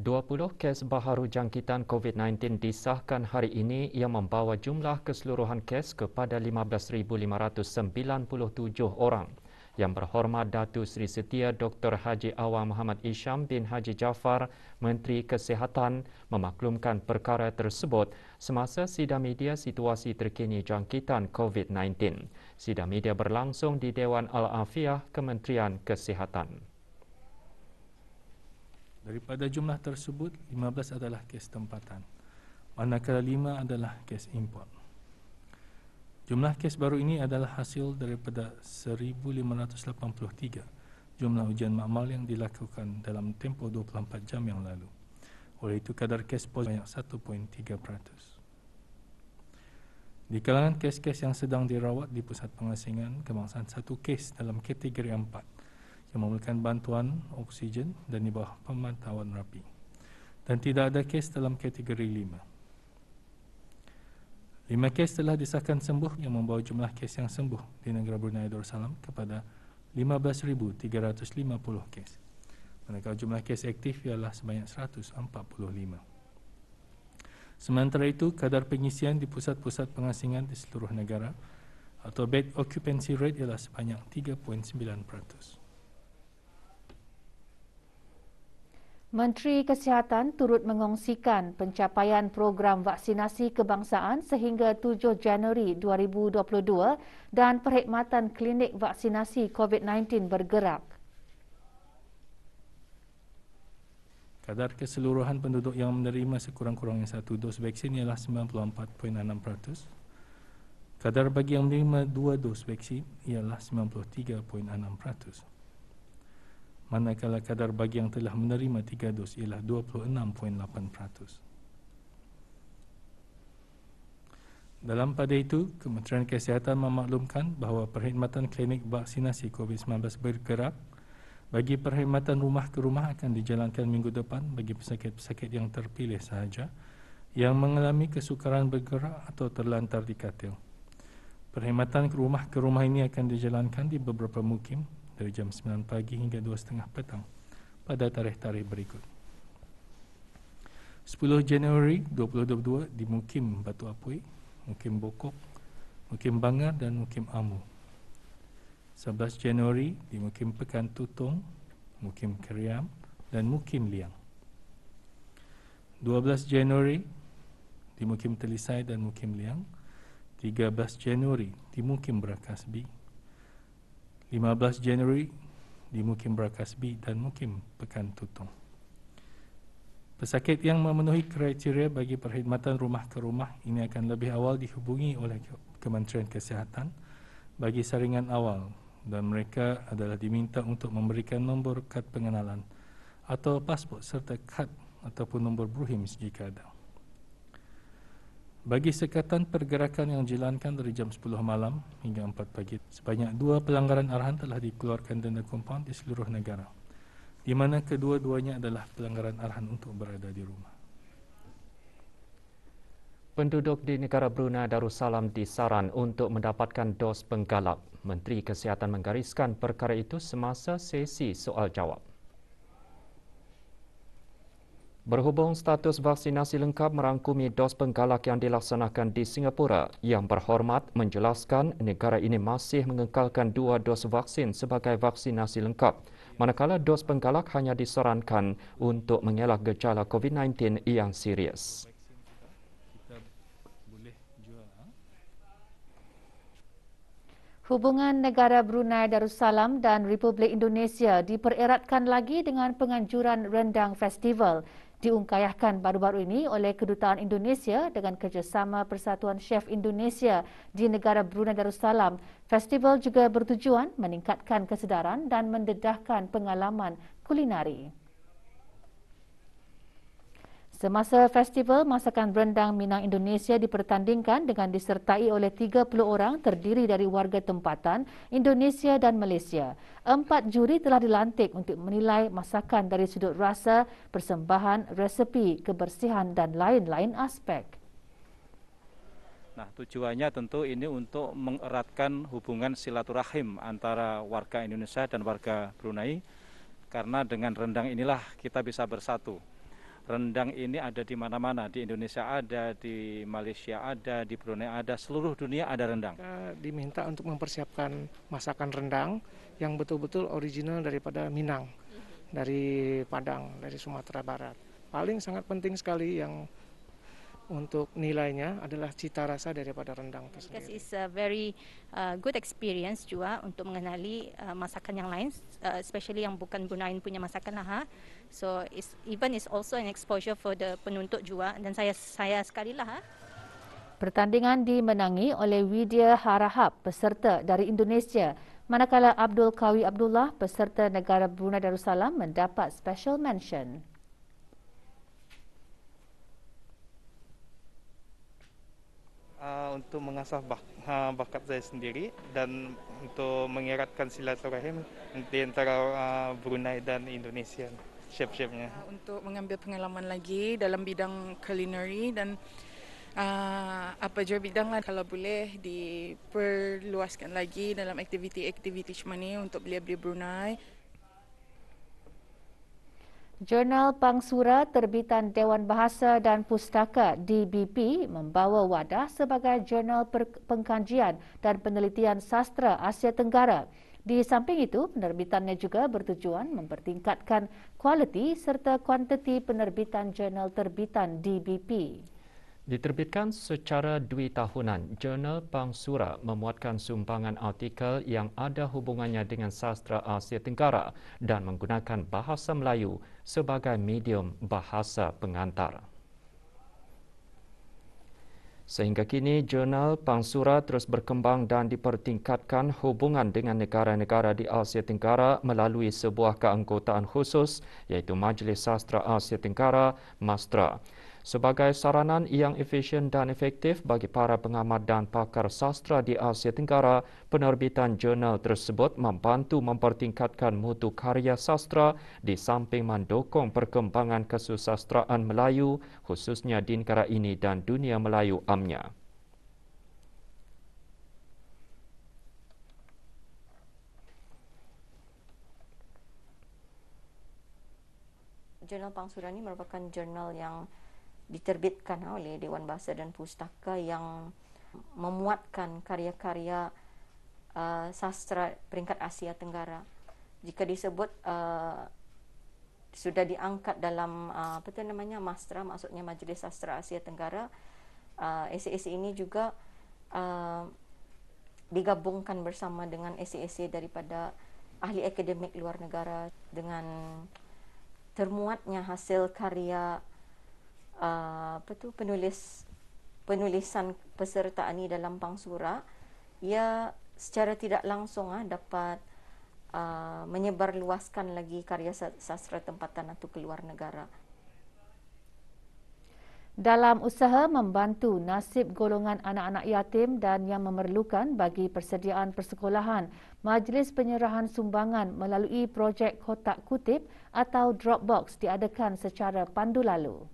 20 kes baharu jangkitan COVID-19 disahkan hari ini yang membawa jumlah keseluruhan kes kepada 15,597 orang. Yang berhormat Datuk Seri Setia Dr. Haji Awang Muhammad Isham bin Haji Jaafar, Menteri Kesihatan, memaklumkan perkara tersebut semasa sidang media situasi terkini jangkitan COVID-19. Sidang media berlangsung di Dewan Al-Afiah Kementerian Kesihatan. Daripada jumlah tersebut, 15 adalah kes tempatan, manakala 5 adalah kes import. Jumlah kes baru ini adalah hasil daripada 1,583 jumlah ujian makmal yang dilakukan dalam tempoh 24 jam yang lalu. Oleh itu, kadar kes positif banyak 1.3%. Di kalangan kes-kes yang sedang dirawat di Pusat Pengasingan Kebangsaan, 1 kes dalam kategori 4 yang memerlukan bantuan oksigen dan di bawah pemantauan rapi. Dan tidak ada kes dalam kategori 5. 5 kes telah disahkan sembuh yang membawa jumlah kes yang sembuh di negara Brunei Darussalam kepada 15,350 kes. Manakala jumlah kes aktif ialah sebanyak 145. Sementara itu, kadar pengisian di pusat-pusat pengasingan di seluruh negara atau bed occupancy rate ialah sebanyak 3.9%. Menteri Kesihatan turut mengongsikan pencapaian program vaksinasi kebangsaan sehingga 7 Januari 2022 dan perkhidmatan klinik vaksinasi COVID-19 bergerak. Kadar keseluruhan penduduk yang menerima sekurang-kurangnya 1 dos vaksin ialah 94.6%. Kadar bagi yang menerima 2 dos vaksin ialah 93.6%. Manakala kadar bagi yang telah menerima 3 dos ialah 26.8%. Dalam pada itu, Kementerian Kesihatan memaklumkan bahawa perkhidmatan klinik vaksinasi COVID-19 bergerak bagi perkhidmatan rumah ke rumah akan dijalankan minggu depan bagi pesakit-pesakit yang terpilih sahaja yang mengalami kesukaran bergerak atau terlantar di katil. Perkhidmatan rumah ke rumah ini akan dijalankan di beberapa mukim dari jam 9 pagi hingga 2.30 petang pada tarikh-tarikh berikut. 10 Januari 2022 di Mukim Batu Apui, Mukim Bokok, Mukim Bangar dan Mukim Amu. 11 Januari di Mukim Pekan Tutong, Mukim Keriam dan Mukim Liang. 12 Januari di Mukim Telisai dan Mukim Liang. 13 Januari di Mukim Brakasbi. 15 Januari di Mukim Brakasbi dan Mukim Pekan Tutong. Pesakit yang memenuhi kriteria bagi perkhidmatan rumah ke rumah ini akan lebih awal dihubungi oleh Kementerian Kesihatan bagi saringan awal dan mereka adalah diminta untuk memberikan nombor kad pengenalan atau pasport serta kad ataupun nombor BRUHIMS jika ada. Bagi sekatan pergerakan yang dijalankan dari jam 10 malam hingga 4 pagi, sebanyak 2 pelanggaran arahan telah dikeluarkan denda kompaun di seluruh negara, di mana kedua-duanya adalah pelanggaran arahan untuk berada di rumah. Penduduk di negara Brunei Darussalam disaran untuk mendapatkan dos penggalak. Menteri Kesihatan menggariskan perkara itu semasa sesi soal jawab. Berhubung status vaksinasi lengkap merangkumi dos penggalak yang dilaksanakan di Singapura, Yang Berhormat menjelaskan negara ini masih mengekalkan 2 dos vaksin sebagai vaksinasi lengkap, manakala dos penggalak hanya disarankan untuk mengelak gejala COVID-19 yang serius. Hubungan negara Brunei Darussalam dan Republik Indonesia dipereratkan lagi dengan penganjuran Rendang Festival. Diungkayahkan baru-baru ini oleh Kedutaan Indonesia dengan kerjasama Persatuan Chef Indonesia di negara Brunei Darussalam. Festival juga bertujuan meningkatkan kesedaran dan mendedahkan pengalaman kulinari. Semasa festival, masakan rendang Minang Indonesia dipertandingkan dengan disertai oleh 30 orang terdiri dari warga tempatan, Indonesia dan Malaysia. 4 juri telah dilantik untuk menilai masakan dari sudut rasa, persembahan, resepi, kebersihan dan lain-lain aspek. Nah, tujuannya tentu ini untuk mengeratkan hubungan silaturahim antara warga Indonesia dan warga Brunei, karena dengan rendang inilah kita bisa bersatu. rendang ini ada di mana-mana, di Indonesia ada, di Malaysia ada, di Brunei ada, seluruh dunia ada rendang. Kita diminta untuk mempersiapkan masakan rendang yang betul-betul original daripada Minang, dari Padang, dari Sumatera Barat. Paling sangat penting sekali yang untuk nilainya adalah cita rasa daripada rendang itu sendiri. It's a very good experience juga untuk mengenali masakan yang lain, especially yang bukan Brunei punya masakan lah. So it's also an exposure for the penuntut juga, dan saya sekali lah. Pertandingan dimenangi oleh Widya Harahap, peserta dari Indonesia, manakala Abdul Qawi Abdullah, peserta negara Brunei Darussalam, mendapat special mention. Untuk mengasah bakat saya sendiri dan untuk mengeratkan silaturahim di antara Brunei dan Indonesia, chef-chefnya. Untuk mengambil pengalaman lagi dalam bidang culinary dan apa je bidang lah, kalau boleh diperluaskan lagi dalam aktiviti-aktiviti macam ni untuk belia-belia Brunei. Jurnal Pangsura terbitan Dewan Bahasa dan Pustaka DBP membawa wadah sebagai jurnal pengkajian dan penelitian sastra Asia Tenggara. Di samping itu, penerbitannya juga bertujuan mempertingkatkan kualiti serta kuantiti penerbitan jurnal terbitan DBP. Diterbitkan secara 2 tahunan, Jurnal Pangsura memuatkan sumbangan artikel yang ada hubungannya dengan sastra Asia Tenggara dan menggunakan bahasa Melayu sebagai medium bahasa pengantar. Sehingga kini, Jurnal Pangsura terus berkembang dan dipertingkatkan hubungan dengan negara-negara di Asia Tenggara melalui sebuah keanggotaan khusus iaitu Majlis Sastra Asia Tenggara, MASTRA. Sebagai saranan yang efisien dan efektif bagi para pengamat dan pakar sastra di Asia Tenggara, penerbitan jurnal tersebut membantu mempertingkatkan mutu karya sastra di samping mendukung perkembangan kesusastraan Melayu, khususnya di negara ini dan dunia Melayu amnya. Jurnal Pangsura ini merupakan jurnal yang diterbitkan oleh Dewan Bahasa dan Pustaka yang memuatkan karya-karya sastra peringkat Asia Tenggara. Jika disebut sudah diangkat dalam MASTRA, maksudnya Majlis Sastra Asia Tenggara, esei-esei ini juga digabungkan bersama dengan esei-esei daripada ahli akademik luar negara. Dengan termuatnya hasil karya penulisan peserta ini dalam Pangsura, ia secara tidak langsung dapat menyebarluaskan lagi karya sastra tempatan itu ke luar negara. Dalam usaha membantu nasib golongan anak-anak yatim dan yang memerlukan bagi persediaan persekolahan, Majlis Penyerahan Sumbangan melalui projek Kotak Kutip atau Dropbox diadakan secara pandu lalu.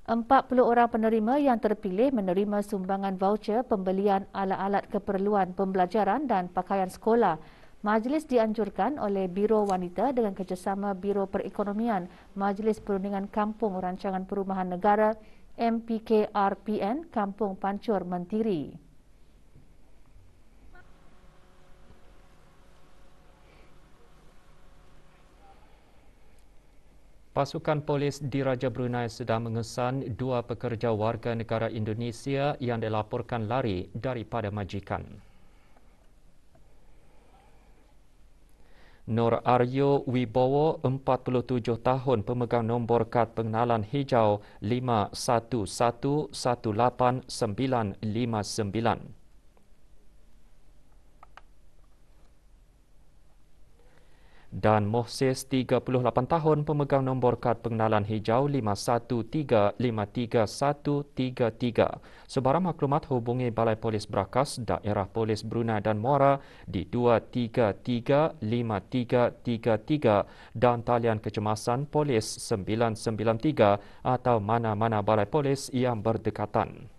40 orang penerima yang terpilih menerima sumbangan voucher pembelian alat-alat keperluan pembelajaran dan pakaian sekolah. Majlis dianjurkan oleh Biro Wanita dengan kerjasama Biro Perekonomian Majlis Perundingan Kampung Rancangan Perumahan Negara MPKRPN Kampung Pancur Mentiri. Pasukan polis Diraja Brunei sedang mengesan 2 pekerja warga negara Indonesia yang dilaporkan lari daripada majikan. Nur Aryo Wibowo, 47 tahun, pemegang nombor kad pengenalan hijau 51118959. Dan Mohses, 38 tahun, pemegang nombor kad pengenalan hijau 51353133. Sebarang maklumat hubungi Balai Polis Brakas, Daerah Polis Brunei dan Muara di 2335333 dan talian kecemasan Polis 993 atau mana-mana Balai Polis yang berdekatan.